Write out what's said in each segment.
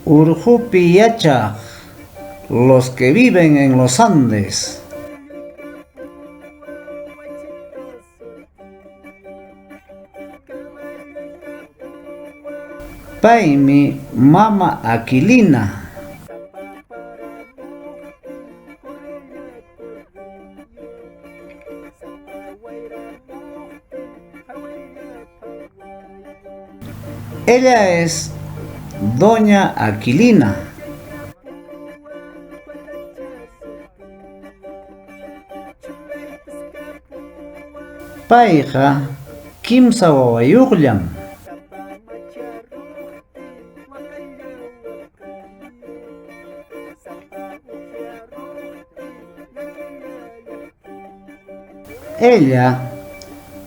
Urjupi yachaq, los que viven en los Andes. Paymi mama Aquilina. Ella es Doña Aquilina. Payqa kimsa wawayuqllam. Ella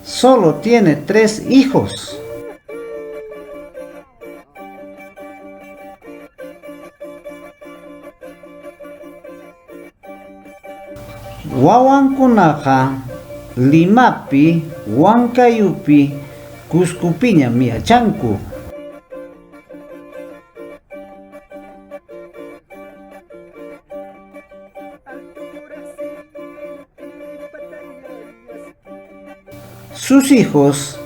solo tiene 3 hijos. Wawankunaqa Limapi, Huancayupi, Cuscupiña miyachanku. Sus hijos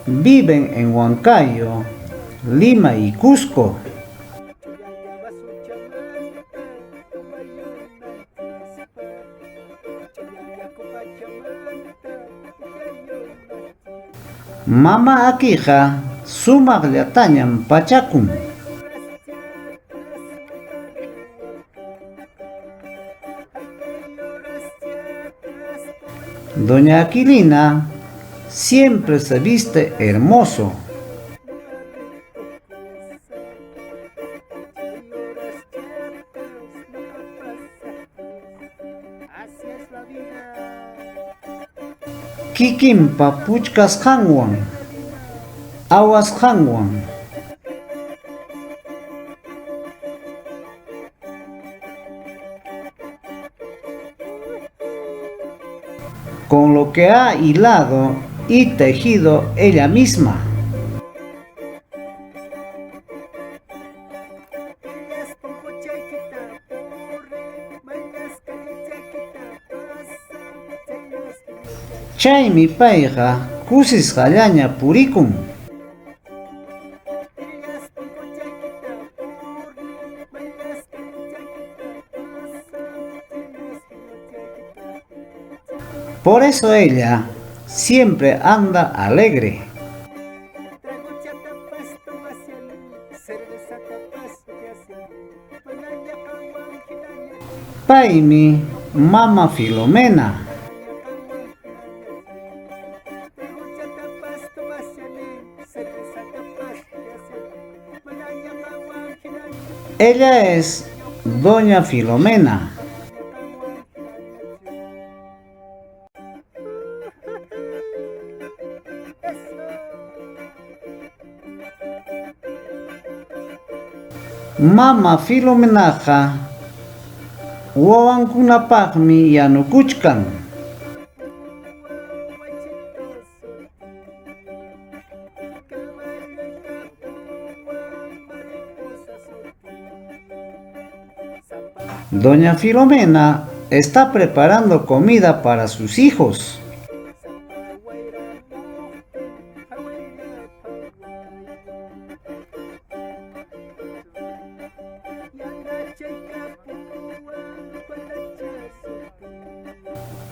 viven en Huancayo, Lima y Cusco. Mama Aquija sumaqllatañam pachakun. Doña Aquilina siempre se viste hermoso. Kikinpa puchkasqanwan, awasqanwan. Con lo que ha hilado y tejido ella misma. Chaymi payqa kusisqallaña purikun. Por eso ella siempre anda alegre. Paymi mama Filomena. Ella es Doña Filomena. Mama Filomenaqa wawankunapaqmi yanukuchkan. Doña Filomena está preparando comida para sus hijos.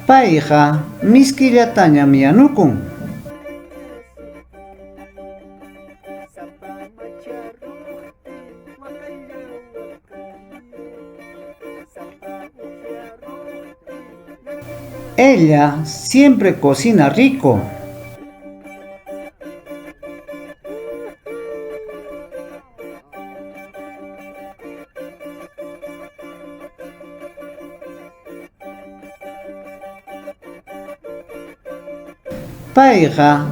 Payqa miskillatañam yanukun. Ella siempre cocina rico. Payqa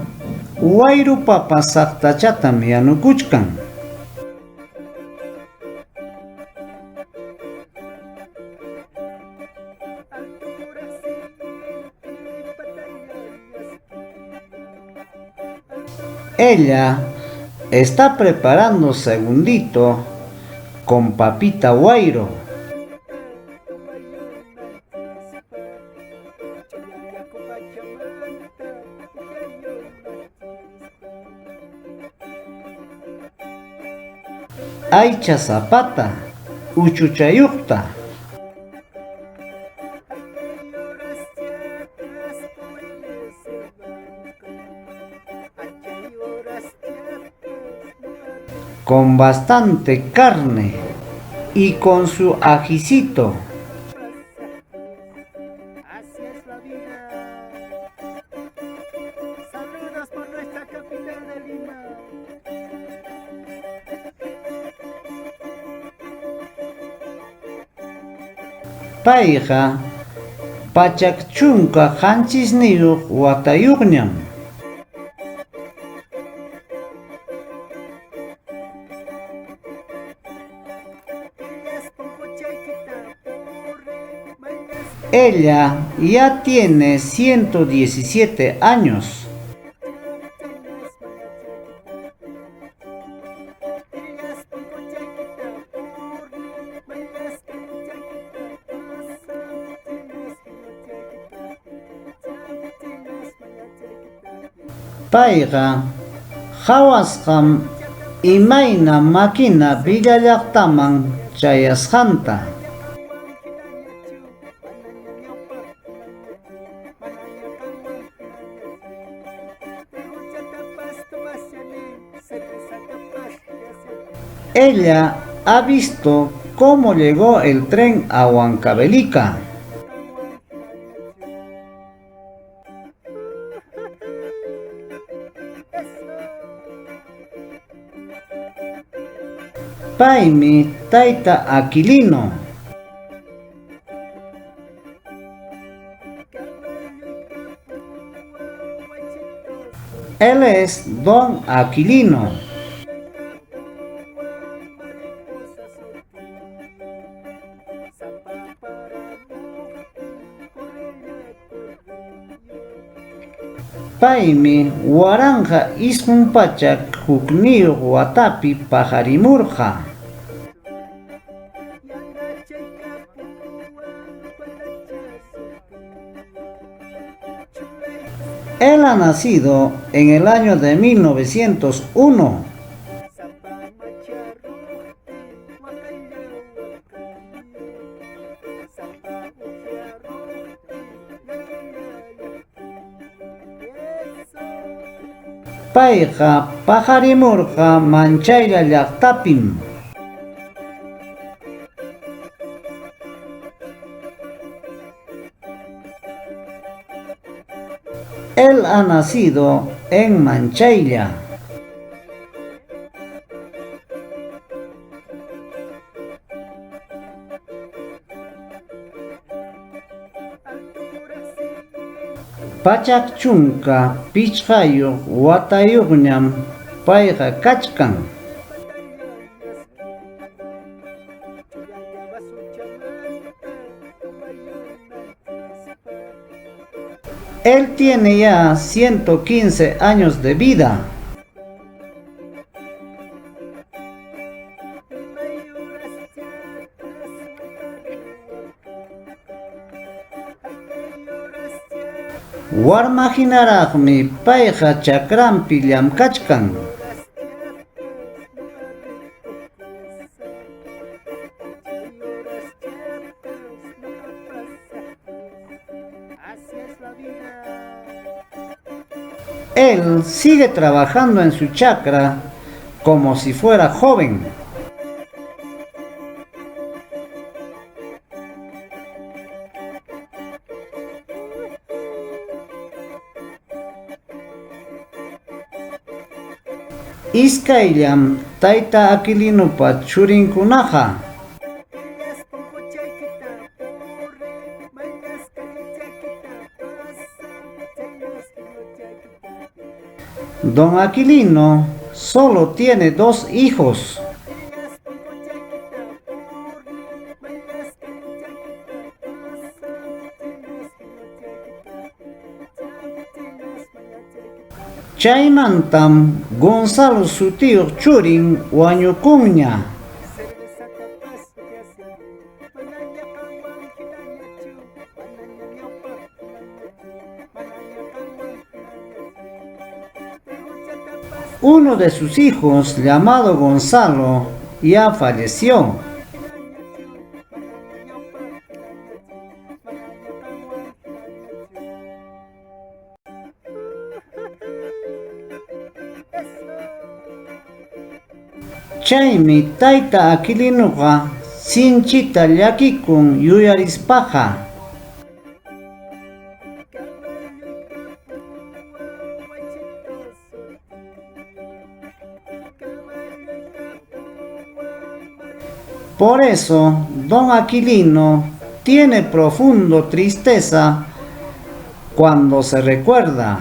wayru papa saqtachatam yanukuchkan. Ella está preparando segundito con papita guairo. Aycha zapata, uchuchayuqta. Con bastante carne y con su ajicito. Así es la vida. Saludos por nuestra capital de Lima. Payqa pachak chunka hanchisniyuq watayuqñam. Ella ya tiene 117 años. Payqa hawasqam imayna makina Villallaqtaman chayasqanta. Ella ha visto cómo llegó el tren a Huancavelica. Paymi tayta Aquilino. Él es Don Aquilino. Paymi waranja ismun pachak hukniyuq watapi paharimurqa. Él ha nacido en el año de 1901. Payqa paharimurqa Manchaylla llaqtapim. Él ha nacido en Manchaylla. Pachak chunka pichqayuq watayuqñam payqa kachkan. Él tiene ya 115 años de vida. Warmahinaraqmi payqa chakranpi llamkachkan. Él sigue trabajando en su chacra como si fuera joven. Iskayllam tayta Aquilinupa churinkunaqa. Don Aquilino solo tiene 2 hijos. Chaymantam Gonzalo sutiyuq churin wañukunña. Uno de sus hijos, llamado Gonzalo, ya falleció. Chaymi tayta Aquilinuqa sinchita llakikun yuyarispaqa. Por eso, don Aquilino tiene profundo tristeza cuando se recuerda